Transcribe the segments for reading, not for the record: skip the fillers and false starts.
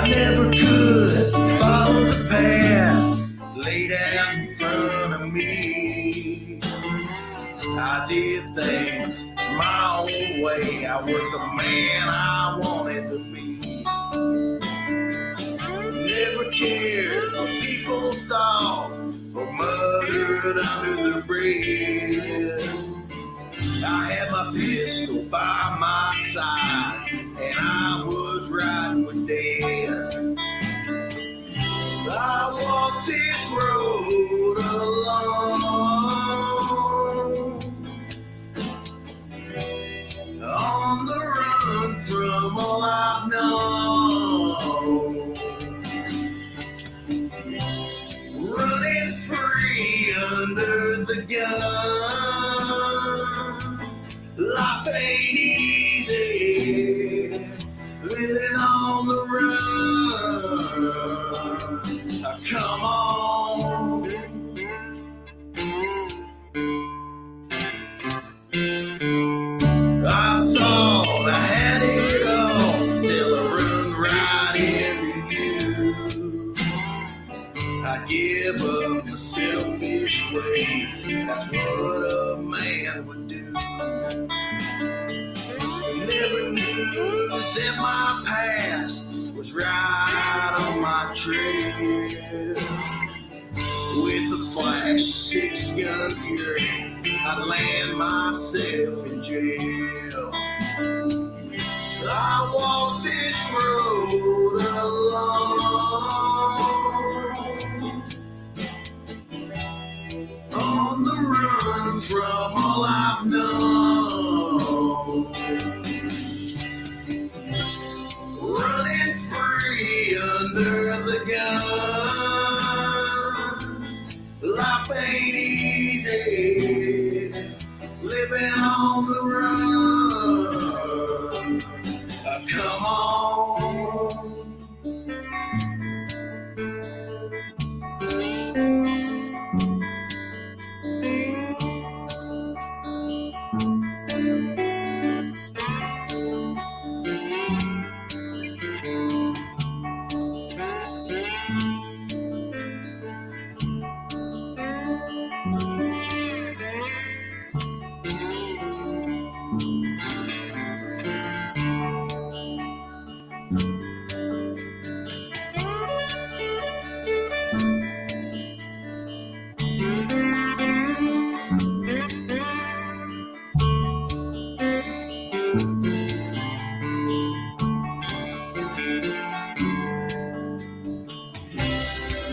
I never could follow the path laid out in front of me. I did things my own way. I was the man I wanted to be. Never cared what people thought or muttered under their breath. I had my pistol by my side, and I was riding with death. I walked this road alone, on the run from all I've known, running free under the gun. Life ain't easy, living on the run. Come on. I thought I had it all till I run right into you. I give up the selfish ways, that's what a man would do. Never knew that my past was right on my trail. With a flash of 6-gun fury, I'd land myself in jail. I walked this road alone, on the run from all I've known, running free under the gun. Life ain't easy, living on the run. Come on.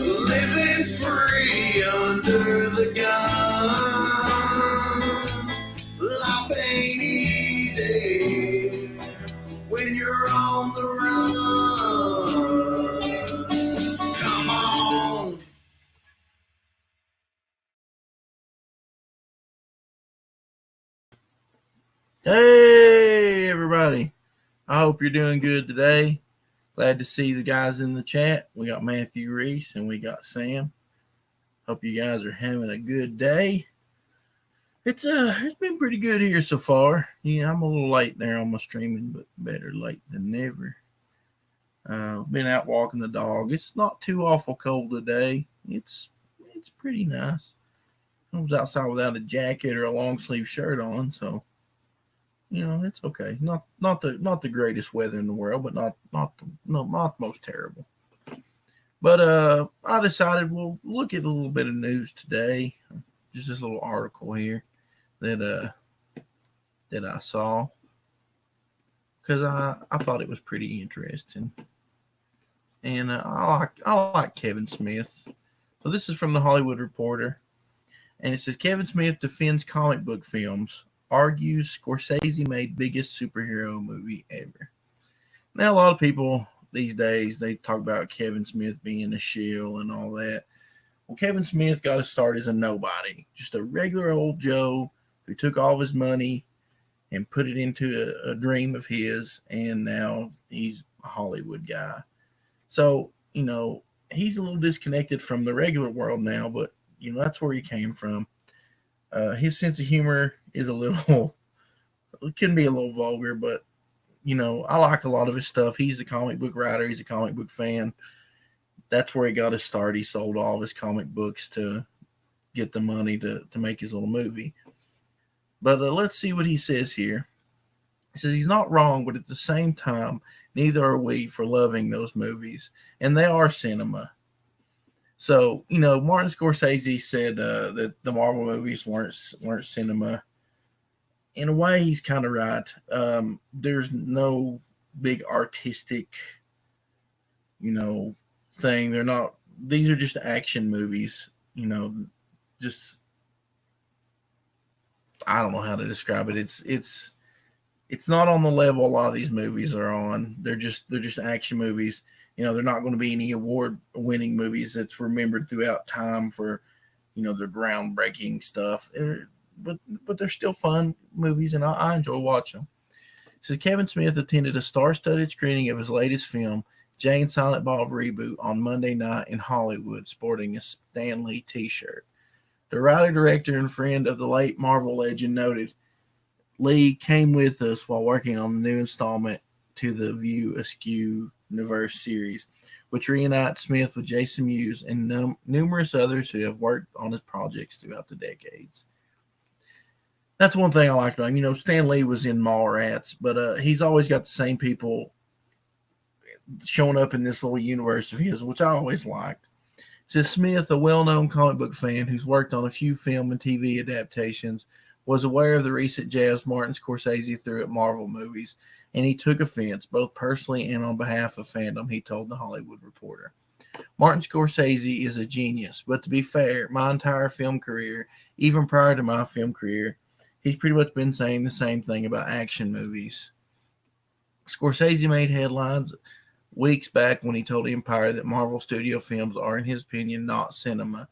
Living free under the gun. Life ain't easy when you're on the run. Come on. Hey, everybody. I hope you're doing good today. Glad to see the guys in the chat. We got Matthew Reese and we got Sam. Hope you guys are having a good day. It's been pretty good here so far. Yeah, I'm a little late there on my streaming, but better late than never. Been out walking the dog. It's not too awful cold today. It's pretty nice. I was outside without a jacket or a long sleeve shirt on, so you know, it's okay. Not the greatest weather in the world, but not the most terrible. But I decided we'll look at a little bit of news today. Just this little article here that I saw because I thought it was pretty interesting, and I like Kevin Smith. So this is from the Hollywood Reporter, and it says Kevin Smith defends comic book films. Argues Scorsese made biggest superhero movie ever. Now, a lot of people these days, they talk about Kevin Smith being a shill and all that. Well, Kevin Smith got to start as a nobody, just a regular old Joe who took all of his money and put it into a dream of his, and now he's a Hollywood guy. So, you know, he's a little disconnected from the regular world now, but, you know, that's where he came from. His sense of humor is a little, it can be a little vulgar, but I like a lot of his stuff. He's a comic book writer. He's a comic book fan. That's where he got his start. He sold all of his comic books to get the money to make his little movie. But let's see what he says here. He says he's not wrong, but at the same time, neither are we for loving those movies. And they are cinema. So, Martin Scorsese said that the Marvel movies weren't cinema. In a way, he's kind of right. There's no big artistic, thing. They're not. These are just action movies. Just I don't know how to describe it. It's not on the level a lot of these movies are on. They're just action movies. They're not going to be any award-winning movies that's remembered throughout time for, their groundbreaking stuff. But they're still fun movies, and I enjoy watching them. So Kevin Smith attended a star-studded screening of his latest film, Jay and Silent Bob Reboot, on Monday night in Hollywood, sporting a Stan Lee t-shirt. The writer, director, and friend of the late Marvel legend noted, Lee came with us while working on the new installment to the View Askew Universe series, which reunites Smith with Jason Mewes and numerous others who have worked on his projects throughout the decades. That's one thing I like about him. Stan Lee was in Mallrats, but he's always got the same people showing up in this little universe of his, which I always liked. Says Smith, a well-known comic book fan who's worked on a few film and TV adaptations, was aware of the recent jabs Martin Scorsese threw at Marvel movies, and he took offense, both personally and on behalf of fandom, he told The Hollywood Reporter. Martin Scorsese is a genius, but to be fair, my entire film career, even prior to my film career, he's pretty much been saying the same thing about action movies. Scorsese made headlines weeks back when he told Empire that Marvel studio films are, in his opinion, not cinema.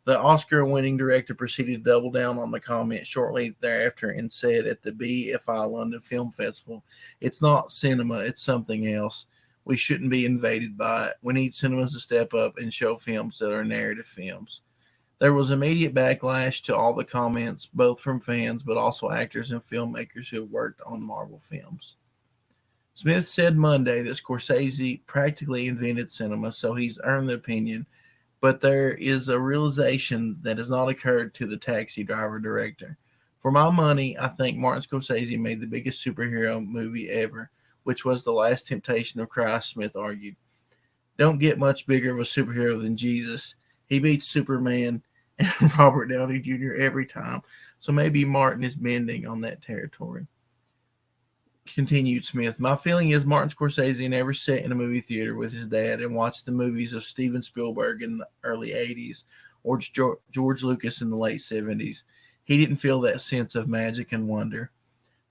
The Oscar-winning director proceeded to double down on the comment shortly thereafter and said at the BFI London Film Festival, "It's not cinema, it's something else. We shouldn't be invaded by it. We need cinemas to step up and show films that are narrative films." There was immediate backlash to all the comments, both from fans but also actors and filmmakers who have worked on Marvel films. Smith said Monday that Scorsese practically invented cinema, so he's earned the opinion, but there is a realization that has not occurred to the Taxi Driver director. For my money, I think Martin Scorsese made the biggest superhero movie ever, which was The Last Temptation of Christ, Smith argued. Don't get much bigger of a superhero than Jesus. He beats Superman and Robert Downey Jr. every time, so maybe Martin is bending on that territory. Continued Smith, my feeling is Martin Scorsese never sat in a movie theater with his dad and watched the movies of Steven Spielberg in the early 80s or George Lucas in the late 70s. He didn't feel that sense of magic and wonder.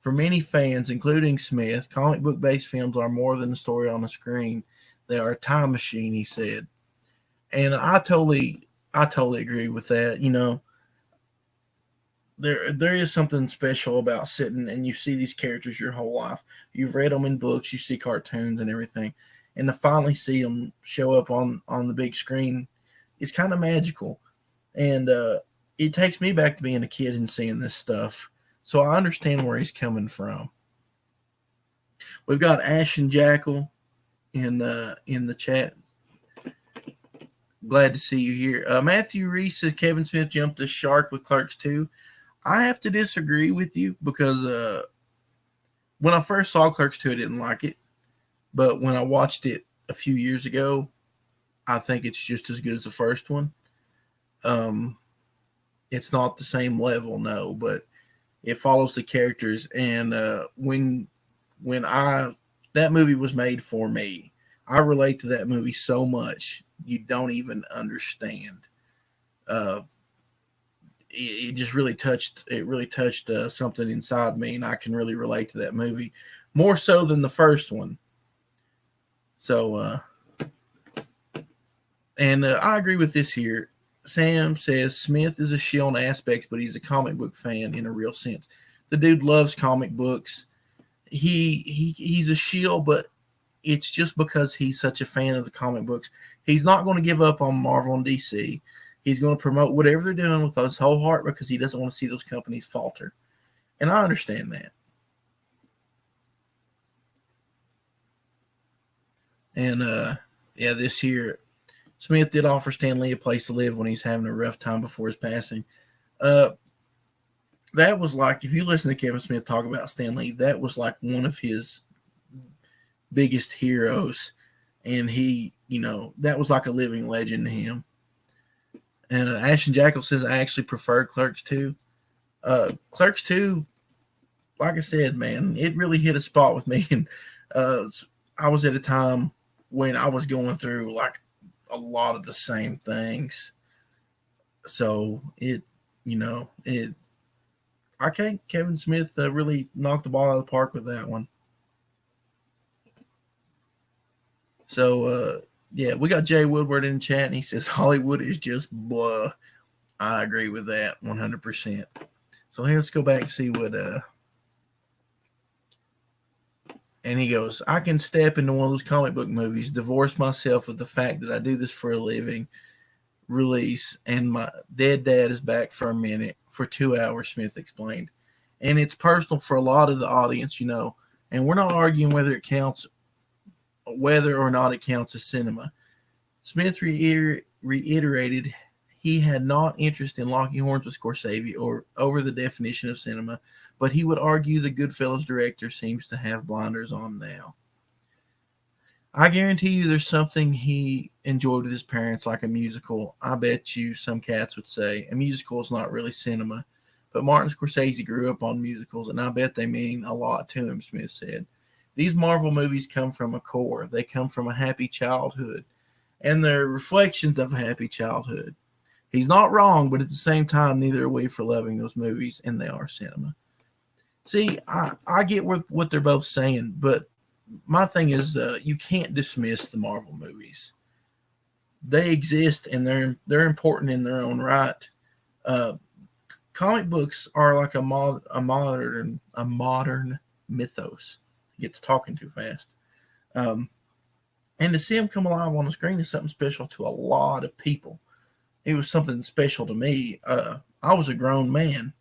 For many fans, including Smith, comic book-based films are more than a story on a screen. They are a time machine, he said. And I totally agree with that. There is something special about sitting and you see these characters your whole life. You've read them in books, you see cartoons and everything, and to finally see them show up on the big screen is kind of magical. And it takes me back to being a kid and seeing this stuff. So I understand where he's coming from. We've got Ash and Jackal in the chat. Glad to see you here. Matthew Reese says Kevin Smith jumped the shark with Clerks 2. I have to disagree with you because when I first saw Clerks 2, I didn't like it. But when I watched it a few years ago, I think it's just as good as the first one. It's not the same level, no, but it follows the characters. And when that movie was made for me, I relate to that movie so much you don't even understand. It just really touched. It really touched something inside me, and I can really relate to that movie more so than the first one. So, and I agree with this here. Sam says Smith is a shill in aspects, but he's a comic book fan in a real sense. The dude loves comic books. He's a shill, but it's just because he's such a fan of the comic books. He's not going to give up on Marvel and DC. He's going to promote whatever they're doing with his whole heart because he doesn't want to see those companies falter. And I understand that. And yeah, this year Smith did offer Stan Lee a place to live when he's having a rough time before his passing. Uh, that was like, if you listen to Kevin Smith talk about Stan Lee, that was like one of his biggest heroes, and he, that was like a living legend to him. And Ashton Jackal says, I actually prefer Clerks 2. Clerks 2, like I said, man, it really hit a spot with me. And I was at a time when I was going through like a lot of the same things. So I think Kevin Smith really knocked the ball out of the park with that one. So, yeah, we got Jay Woodward in the chat, and he says Hollywood is just blah. I agree with that 100%. So here, let's go back and see what. And he goes, I can step into one of those comic book movies, divorce myself with the fact that I do this for a living, release, and my dead dad is back for a minute, for 2 hours, Smith explained. And it's personal for a lot of the audience, and we're not arguing whether or not it counts as cinema. Smith reiterated he had not interest in locking horns with Scorsese or over the definition of cinema, but he would argue the Goodfellas director seems to have blinders on now. I guarantee you there's something he enjoyed with his parents, like a musical. I bet you some cats would say a musical is not really cinema, but Martin Scorsese grew up on musicals, and I bet they mean a lot to him, Smith said. These Marvel movies come from a core. They come from a happy childhood, and they're reflections of a happy childhood. He's not wrong, but at the same time, neither are we for loving those movies, and they are cinema. See, I get what they're both saying, but my thing is you can't dismiss the Marvel movies. They exist, and they're important in their own right. Comic books are like a modern mythos. He gets talking too fast. And to see him come alive on the screen is something special to a lot of people. It was something special to me. I was a grown man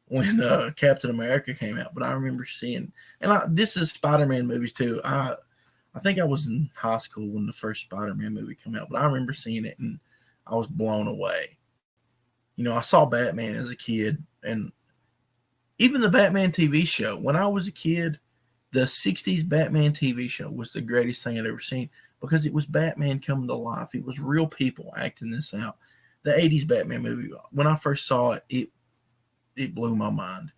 when Captain America came out, but I remember seeing, and this is Spider-Man movies too. I think I was in high school when the first Spider-Man movie came out, but I remember seeing it and I was blown away. I saw Batman as a kid, and even the Batman TV show. When I was a kid, the 60s Batman TV show was the greatest thing I'd ever seen, because it was Batman coming to life. It was real people acting this out. The 80s Batman movie, when I first saw it, it blew my mind.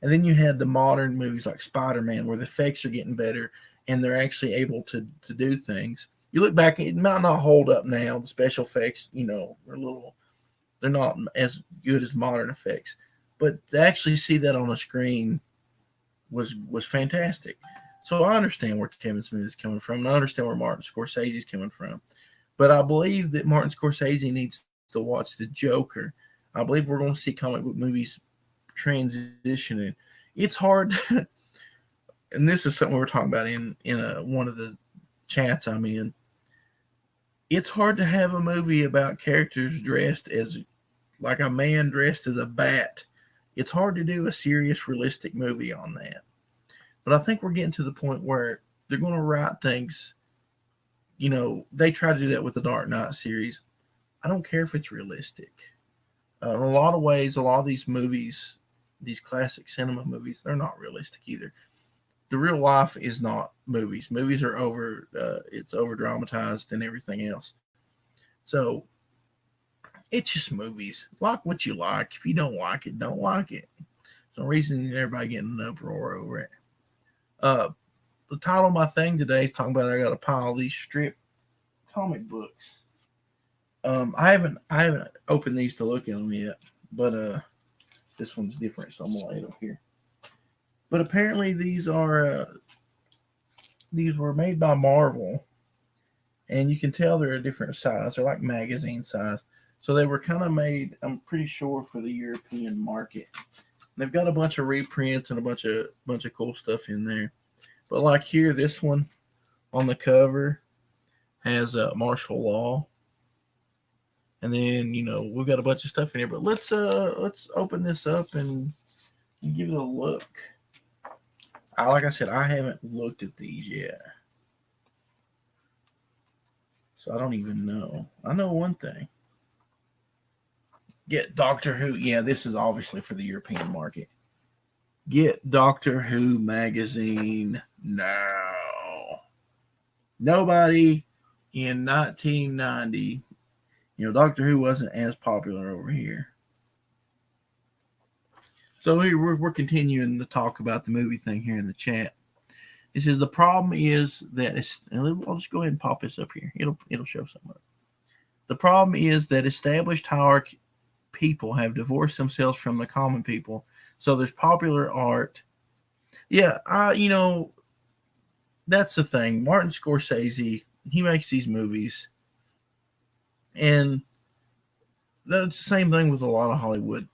And then you had the modern movies like Spider-Man, where the effects are getting better and they're actually able to do things. You look back, it might not hold up now. The special effects, they're not as good as modern effects. But to actually see that on a screen was fantastic. So I understand where Kevin Smith is coming from, and I understand where Martin Scorsese is coming from. But I believe that Martin Scorsese needs to watch The Joker. I believe we're going to see comic book movies transitioning. It's hard, and this is something we were talking about in one of the chats I'm in. It's hard to have a movie about characters dressed as like a man dressed as a bat. It's hard to do a serious, realistic movie on that. But I think we're getting to the point where they're going to write things. They try to do that with the Dark Knight series. I don't care if it's realistic. In a lot of ways, a lot of these movies, these classic cinema movies, they're not realistic either. The real life is not movies. Movies are it's over dramatized and everything else. So it's just movies. Like what you like. If you don't like it, don't like it. There's no reason everybody getting an uproar over it. The title of my thing today is talking about I got a pile of these strip comic books. I haven't opened these to look at them yet, but this one's different, so I'm gonna lay it up here. But apparently these were made by Marvel, and you can tell they're a different size. They're like magazine size, so they were kind of made, I'm pretty sure, for the European market. They've got a bunch of reprints and a bunch of cool stuff in there. But like here, this one on the cover has martial law. And then, we've got a bunch of stuff in here. But let's open this up and give it a look. Like I said, I haven't looked at these yet. So I don't even know. I know one thing. Get Doctor Who. Yeah, this is obviously for the European market. Get Doctor Who magazine now. Nobody in 1990, Doctor Who wasn't as popular over here. So we're continuing to talk about the movie thing here in the chat. It says the problem is that I'll just go ahead and pop this up here. It'll show something. The problem is that established hierarchy people have divorced themselves from the common people. So there's popular art. Yeah, that's the thing. Martin Scorsese, he makes these movies, and that's the same thing with a lot of Hollywood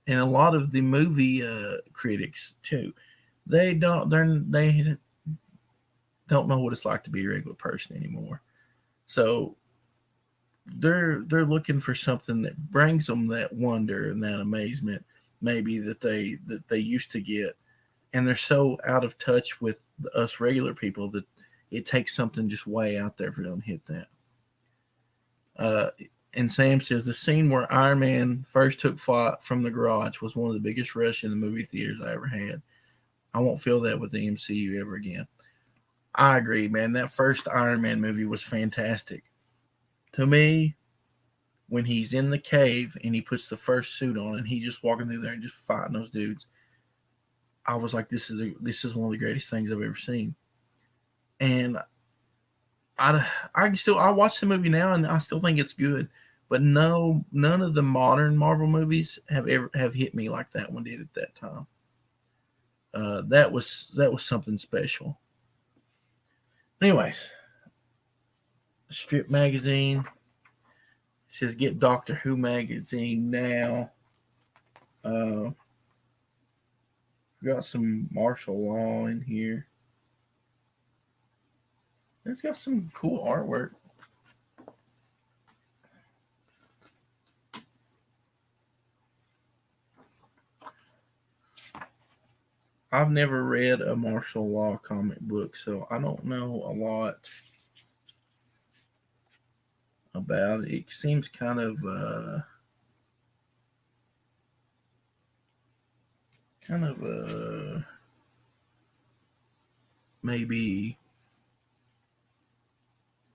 and a lot of the movie critics too. They don't know what it's like to be a regular person anymore. So they're looking for something that brings them that wonder and that amazement, maybe that they used to get, and they're so out of touch with us regular people that it takes something just way out there for them to hit that. And Sam says the scene where Iron Man first took flight from the garage was one of the biggest rush in the movie theaters I ever had. I won't feel that with the MCU ever again. I agree, man. That first Iron Man movie was fantastic. To me, when he's in the cave and he puts the first suit on and he's just walking through there and just fighting those dudes, I was like, this is one of the greatest things I've ever seen. And I watch the movie now and I still think it's good, but none of the modern Marvel movies have hit me like that one did at that time. That was something special. Anyways, Strip magazine says get Doctor Who magazine now. Got some martial law in here. It's got some cool artwork. I've never read a martial law comic book, so I don't know a lot about it. It seems kind of maybe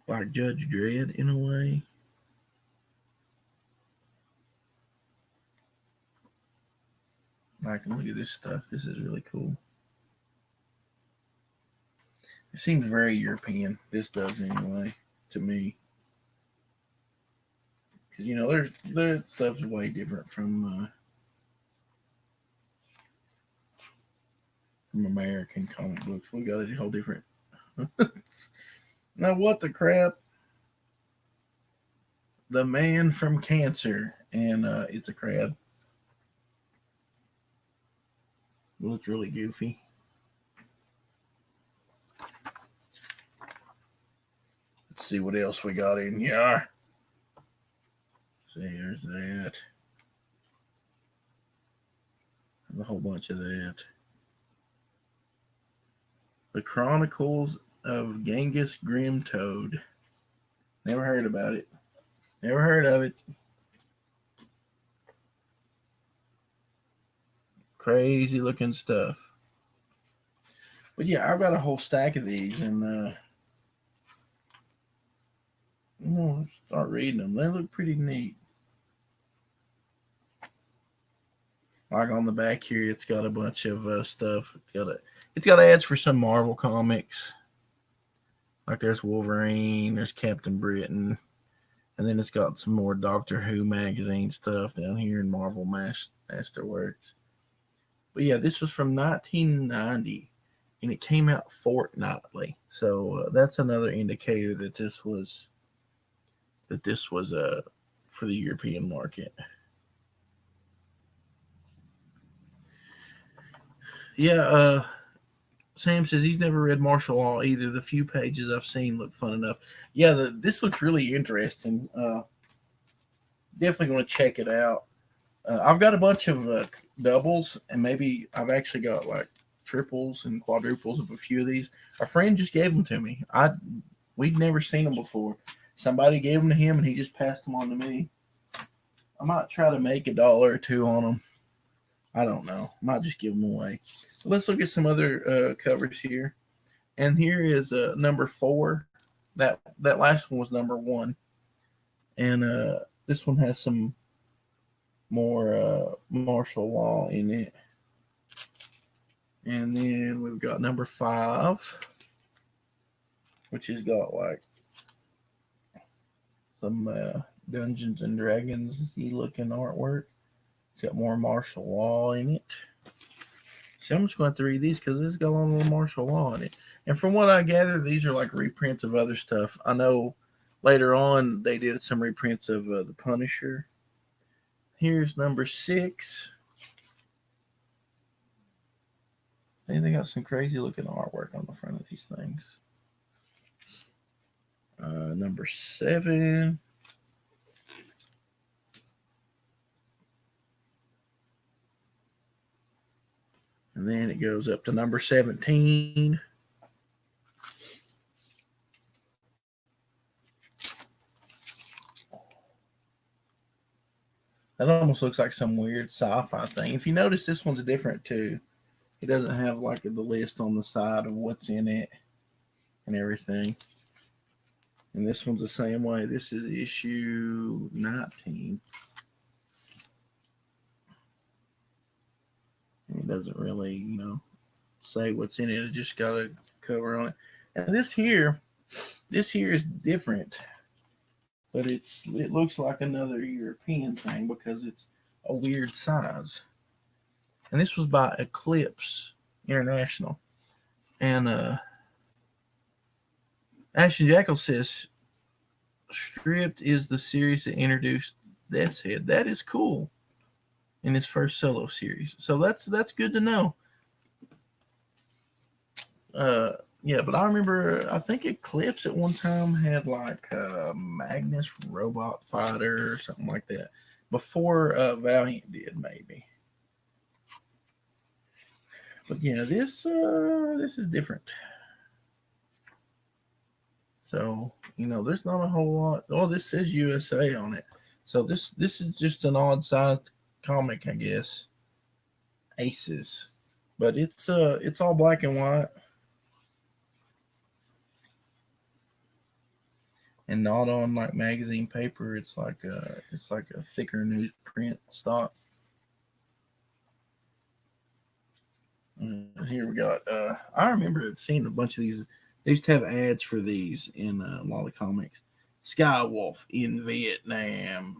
like Judge Dredd in a way. I can look at this stuff. This is really cool. It seems very European. This does anyway, to me. Because, their stuff's way different from American comic books. We got a whole different. Now, what the crap? The Man from Cancer, and it's a crab. It looks really goofy. Let's see what else we got in here. See, there's that. There's a whole bunch of that. The Chronicles of Genghis Grim Toad. Never heard about it. Never heard of it. Crazy looking stuff. But yeah, I've got a whole stack of these, and I'm gonna start reading them. They look pretty neat. Like on the back here, it's got a bunch of stuff. It's got ads for some Marvel comics. Like there's Wolverine, there's Captain Britain, and then it's got some more Doctor Who magazine stuff down here in Marvel Masterworks. But yeah, this was from 1990, and it came out fortnightly. So that's another indicator that this was for the European market. Yeah, Sam says he's never read martial law either. The few pages I've seen look fun enough. Yeah, this looks really interesting. Definitely going to check it out. I've got a bunch of doubles, and maybe I've actually got like triples and quadruples of a few of these. A friend just gave them to me. We'd never seen them before. somebody gave them to him, and he just passed them on to me. I might try to make $1 or $2 on them. I don't know. I might just give them away. But let's look at some other covers here. And here is number 4. That last one was number 1. And this one has some more martial law in it. And then we've got number 5, which has got like some Dungeons and Dragons-y looking artwork. It's got more martial law in it. So I'm just going to have to read these because it's got a little martial law in it. And from what I gather, these are like reprints of other stuff. I know later on they did some reprints of The Punisher. Here's number 6. They got some crazy looking artwork on the front of these things. Number 7. And then it goes up to number 17. That almost looks like some weird sci-fi thing. If you notice, this one's different too. It doesn't have like the list on the side of what's in it and everything. And this one's the same way. This is issue 19. And it doesn't really, say what's in it. It just got a cover on it. And this here is different. But it looks like another European thing because it's a weird size. And this was by Eclipse International. And Ashton Jackal says, Stripped is the series that introduced Death's Head. That is cool. In his first solo series. So that's good to know. Yeah, but I remember, I think Eclipse at one time had like Magnus Robot Fighter or something like that. Before Valiant did, maybe. But yeah, this is different. So, there's not a whole lot. Oh, this says USA on it. So this is just an odd-sized comic, I guess. Aces. But it's all black and white. And not on like magazine paper. It's like a thicker newsprint stock. Here we got. I remember seeing a bunch of these. They used to have ads for these in a lot of comics. Skywolf in Vietnam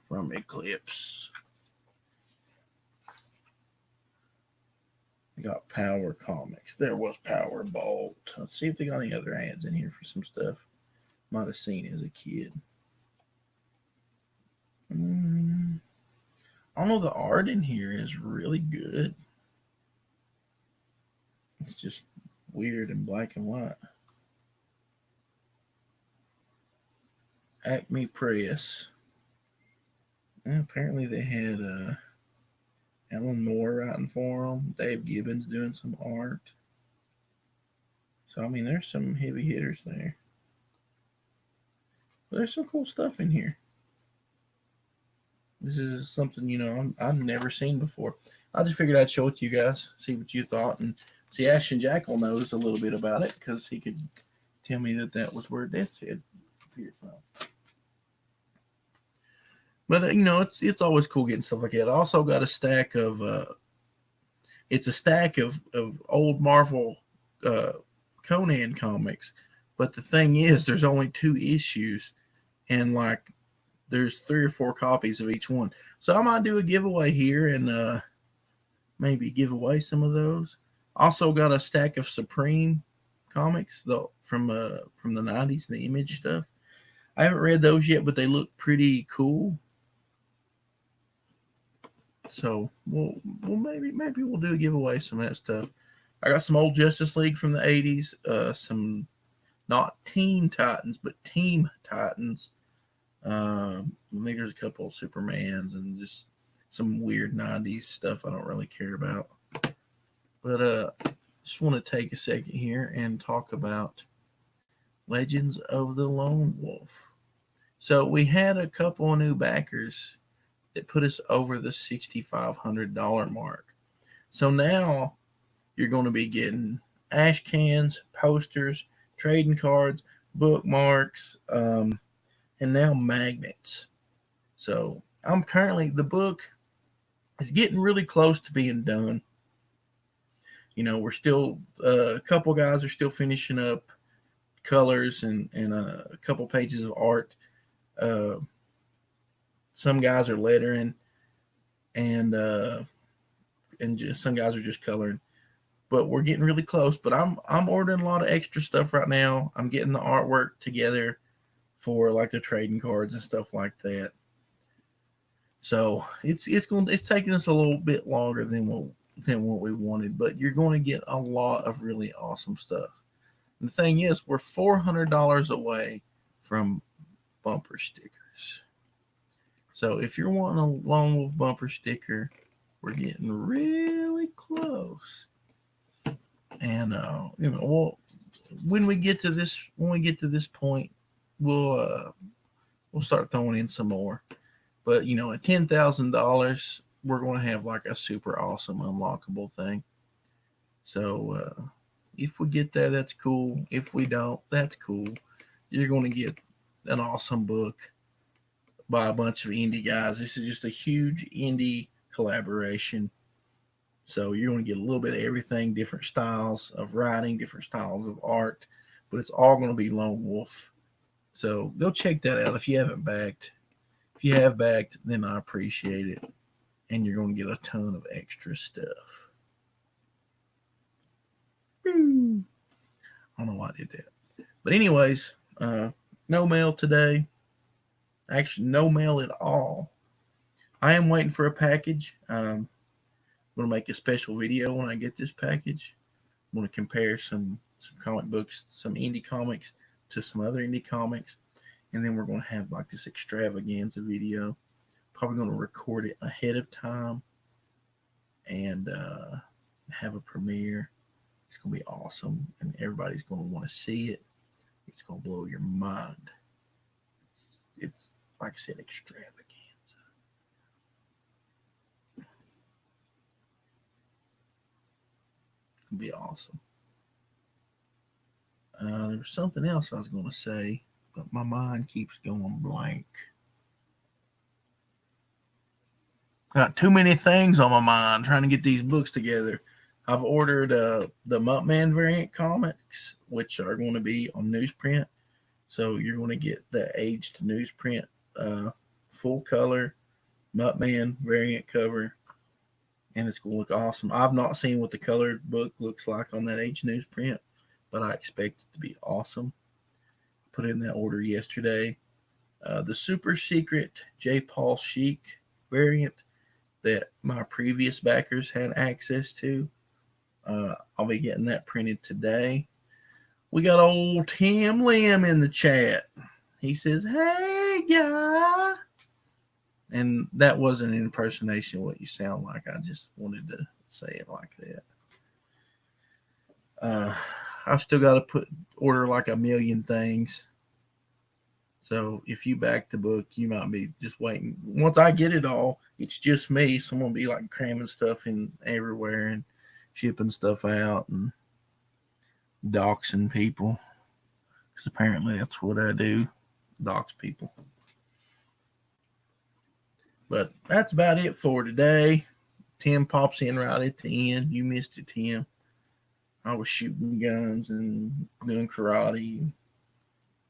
from Eclipse. We got Power Comics. There was Power Bolt. Let's see if they got any other ads in here for some stuff might have seen as a kid. I don't know. The art in here is really good. It's just weird and black and white. Acme Press. And apparently they had Alan Moore writing for them. Dave Gibbons doing some art. So, I mean, there's some heavy hitters there. But there's some cool stuff in here. This is something, I've never seen before. I just figured I'd show it to you guys, see what you thought. And see, Ashton Jackal knows a little bit about it because he could tell me that was where Death's Head appeared from. But, it's always cool getting stuff like that. I also got a stack of, it's a stack of old Marvel Conan comics. But the thing is, there's only 2 issues. And, there's 3 or 4 copies of each one. So I might do a giveaway here and maybe give away some of those. Also got a stack of Supreme comics from the 90s, the Image stuff. I haven't read those yet, but they look pretty cool. So we'll maybe we'll do a giveaway some of that stuff. I got some old Justice League from the 80s, some not Teen Titans, but Team Titans. I think there's a couple of Supermans and just some weird 90s stuff I don't really care about. But just want to take a second here and talk about Legends of the Lone Wolf. So we had a couple of new backers that put us over the $6,500 mark. So now you're going to be getting ash cans, posters, trading cards, bookmarks, and now magnets. So I'm currently, the book is getting really close to being done. We're still, a couple guys are still finishing up colors and a couple pages of art. Uh, some guys are lettering and some guys are just coloring. But we're getting really close. But I'm ordering a lot of extra stuff right now. I'm getting the artwork together for like the trading cards and stuff like that. So it's taking us a little bit longer than what we wanted, but you're going to get a lot of really awesome stuff. And the thing is, we're $400 away from bumper stickers. So if you're wanting a lone wolf bumper sticker, we're getting really close. And when we get to this point, we'll start throwing in some more. But at $10,000, we're going to have like a super awesome unlockable thing. So if we get there, that's cool. If we don't, that's cool. You're going to get an awesome book by a bunch of indie guys. This is just a huge indie collaboration. So you're going to get a little bit of everything, different styles of writing, different styles of art, but it's all going to be Lone Wolf. So go check that out if you haven't backed. If you have backed, then I appreciate it. And you're going to get a ton of extra stuff. I don't know why I did that. But anyways, no mail today. Actually, no mail at all. I am waiting for a package. I'm going to make a special video when I get this package. I'm going to compare some comic books, some indie comics to some other indie comics. And then we're going to have like this extravaganza video. Probably going to record it ahead of time and have a premiere. It's going to be awesome. And everybody's going to want to see it. It's going to blow your mind. It's like I said, extravaganza. It'll be awesome. There was something else I was going to say, but my mind keeps going blank. Got too many things on my mind trying to get these books together. I've ordered the Muttman variant comics, which are going to be on newsprint. So you're going to get the aged newsprint, full color Muttman variant cover, and it's going to look awesome. I've not seen what the colored book looks like on that aged newsprint, but I expect it to be awesome. Put in that order yesterday. The super secret J. Paul Chic variant that my previous backers had access to. I'll be getting that printed today. We got old Tim Lim in the chat. He says, "Hey, guy." And that wasn't an impersonation of what you sound like. I just wanted to say it like that. I've still got to order like a million things. So if you back the book, you might be just waiting. Once I get it all, it's just me. So I'm going to be like cramming stuff in everywhere and shipping stuff out and doxing people. Because apparently that's what I do, dox people. But that's about it for today. Tim pops in right at the end. You missed it, Tim. I was shooting guns and doing karate.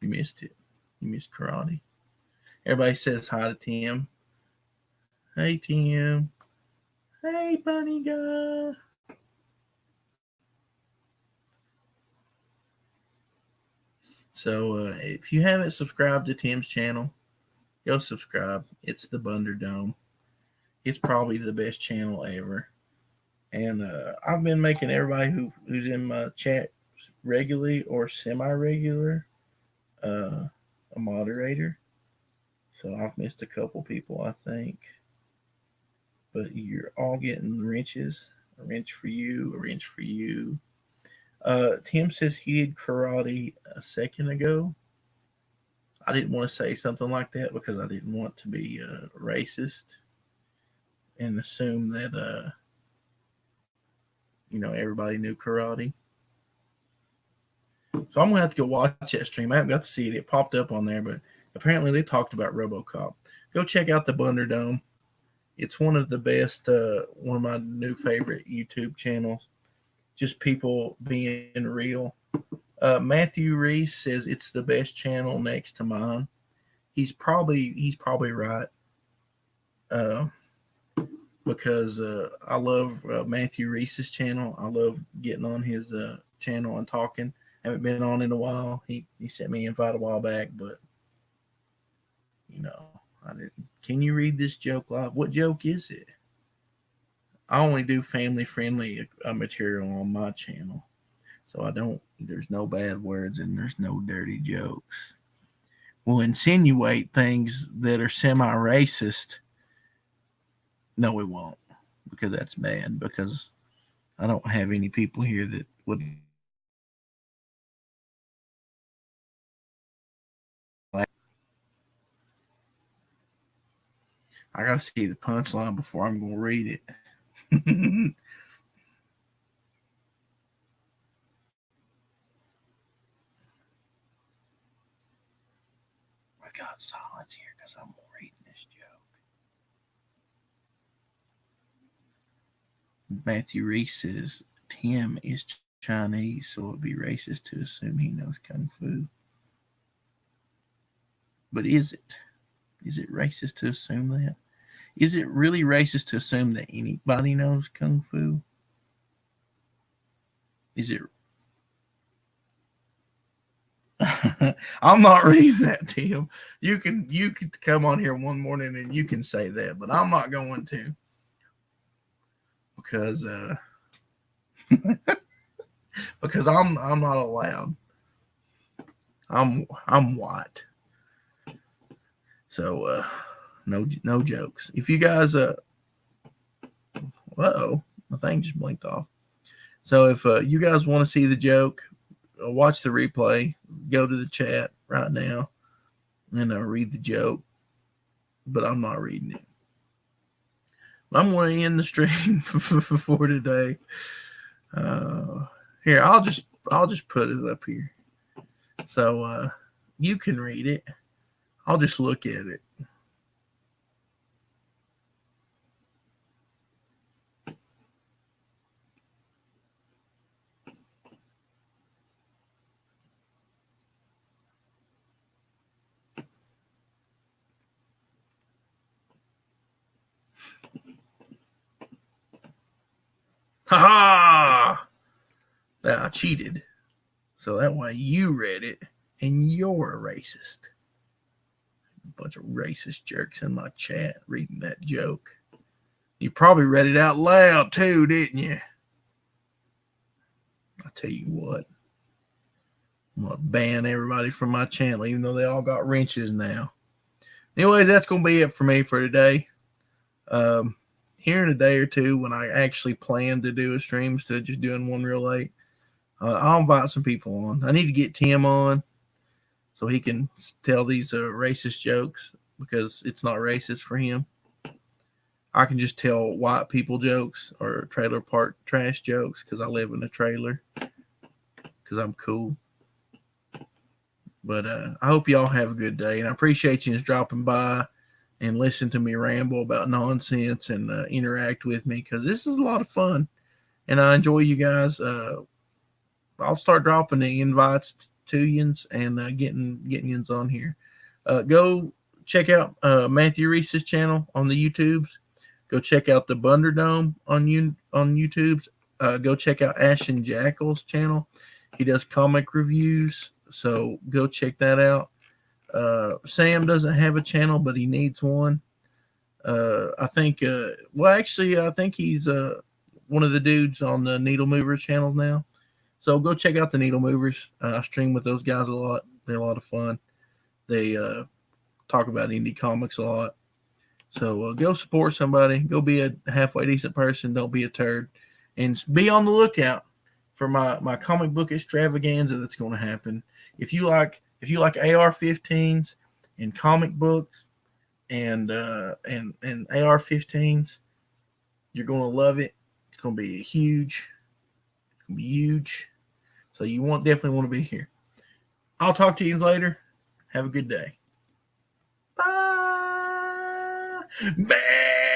You missed it. You missed karate. Everybody says hi to Tim. Hey, Tim. Hey, bunny guy. So if you haven't subscribed to Tim's channel, go subscribe. It's the Bunderdome. It's probably the best channel ever. And I've been making everybody who's in my chat regularly or semi-regular a moderator. So I've missed a couple people, I think. But you're all getting wrenches. A wrench for you, a wrench for you. Tim says he did karate a second ago. I didn't want to say something like that because I didn't want to be racist and assume that everybody knew karate. So I'm gonna have to go watch that stream. I haven't got to see it. It popped up on there, but apparently they talked about RoboCop. Go check out the Bunderdome. It's one of the best, one of my new favorite YouTube channels. Just people being real. Matthew Reese says it's the best channel next to mine. He's probably right. Because I love Matthew Reese's channel. I love getting on his channel and talking. Haven't been on in a while. He sent me an invite a while back, but I didn't. Can you read this joke live? What joke is it? I only do family friendly material on my channel, so I don't. There's no bad words and there's no dirty jokes. We'll insinuate things that are semi-racist. No, we won't, because that's bad. Because I don't have any people here that would. I gotta see the punchline before I'm gonna read it. I got silence here because I'm reading this joke. Matthew Reese says Tim is Chinese, so it'd be racist to assume he knows kung fu. But is it? Is it racist to assume that? Is it really racist to assume that anybody knows kung fu? Is it? I'm not reading that, Tim. You can come on here one morning and you can say that, but I'm not going to, because because I'm not allowed. I'm white, so no jokes. If you guys my thing just blinked off. So if you guys want to see the joke, watch the replay. Go to the chat right now and read the joke. But I'm not reading it. I'm going to end the stream for today. Here, I'll just put it up here, so you can read it. I'll just look at it. Ha ha! I cheated. So that way you read it and you're a racist. A bunch of racist jerks in my chat reading that joke. You probably read it out loud too, didn't you? I'll tell you what. I'm going to ban everybody from my channel, even though they all got wrenches now. Anyways, that's going to be it for me for today. Here in a day or two, when I actually plan to do a stream instead of just doing one real late, I'll invite some people on. I need to get Tim on so he can tell these racist jokes, because it's not racist for him. I can just tell white people jokes or trailer park trash jokes because I live in a trailer, because I'm cool. But I hope y'all have a good day, and I appreciate you just dropping by and listen to me ramble about nonsense and interact with me, because this is a lot of fun, and I enjoy you guys. I'll start dropping the invites to yins and getting yins on here. Go check out Matthew Reese's channel on the YouTubes. Go check out the Bunderdome on YouTubes. Go check out Ashton Jackal's channel. He does comic reviews, so go check that out. Sam doesn't have a channel, but he needs one. I think I think he's one of the dudes on the Needle Movers channel now. So go check out the Needle Movers. I stream with those guys a lot. They're a lot of fun. They talk about indie comics a lot. So go support somebody. Go be a halfway decent person. Don't be a turd. And be on the lookout for my comic book extravaganza that's going to happen. If if you like AR-15s and comic books and AR-15s, you're gonna love it. It's gonna be huge. It's gonna be huge. So you definitely want to be here. I'll talk to you later. Have a good day. Bye. Bye.